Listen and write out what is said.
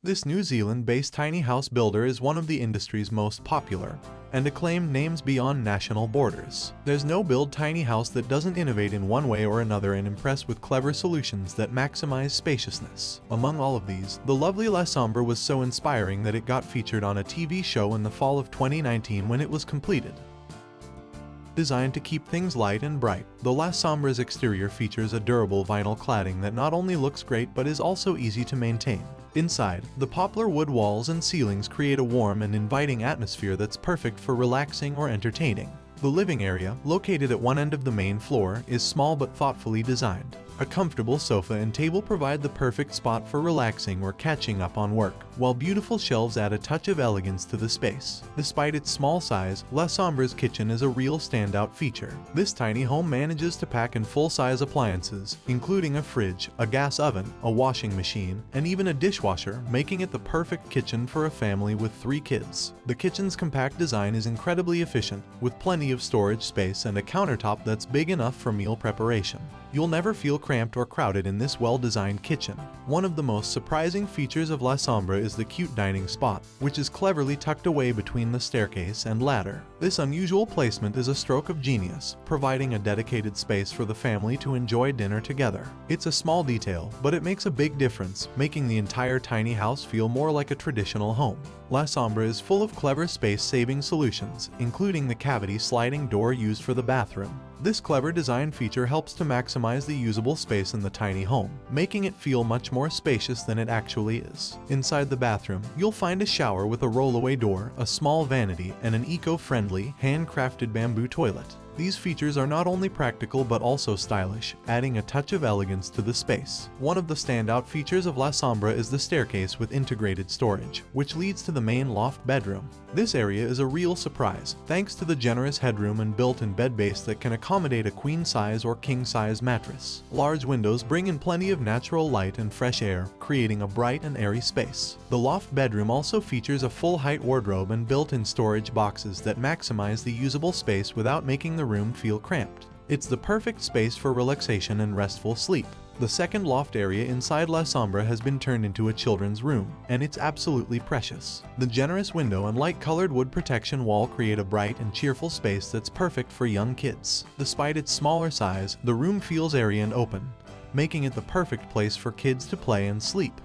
This New Zealand-based tiny house builder is one of the industry's most popular and acclaimed names beyond national borders. There's no build tiny house that doesn't innovate in one way or another and impress with clever solutions that maximize spaciousness. Among all of these, the lovely Sambra was so inspiring that it got featured on a TV show in the fall of 2019 when it was completed. Designed to keep things light and bright, the Sambra's exterior features a durable vinyl cladding that not only looks great but is also easy to maintain. Inside, the poplar wood walls and ceilings create a warm and inviting atmosphere that's perfect for relaxing or entertaining. The living area, located at one end of the main floor, is small but thoughtfully designed. A comfortable sofa and table provide the perfect spot for relaxing or catching up on work, while beautiful shelves add a touch of elegance to the space. Despite its small size, Sambra's kitchen is a real standout feature. This tiny home manages to pack in full-size appliances, including a fridge, a gas oven, a washing machine, and even a dishwasher, making it the perfect kitchen for a family with 3 kids. The kitchen's compact design is incredibly efficient, with plenty of storage space and a countertop that's big enough for meal preparation. You'll never feel cramped or crowded in this well-designed kitchen. One of the most surprising features of Sambra is the cute dining spot, which is cleverly tucked away between the staircase and ladder. This unusual placement is a stroke of genius, providing a dedicated space for the family to enjoy dinner together. It's a small detail, but it makes a big difference, making the entire tiny house feel more like a traditional home. Sambra is full of clever space-saving solutions, including the cavity sliding door used for the bathroom. This clever design feature helps to maximize the usable space in the tiny home, making it feel much more spacious than it actually is. Inside the bathroom, you'll find a shower with a roll-away door, a small vanity, and an eco-friendly, handcrafted bamboo toilet. These features are not only practical but also stylish, adding a touch of elegance to the space. One of the standout features of Sambra is the staircase with integrated storage, which leads to the main loft bedroom. This area is a real surprise, thanks to the generous headroom and built-in bed base that can accommodate a queen-size or king-size mattress. Large windows bring in plenty of natural light and fresh air, creating a bright and airy space. The loft bedroom also features a full-height wardrobe and built-in storage boxes that maximize the usable space without making the room feel cramped. It's the perfect space for relaxation and restful sleep. The second loft area inside Sambra has been turned into a children's room, and it's absolutely precious. The generous window and light-colored wood protection wall create a bright and cheerful space that's perfect for young kids. Despite its smaller size, the room feels airy and open, making it the perfect place for kids to play and sleep.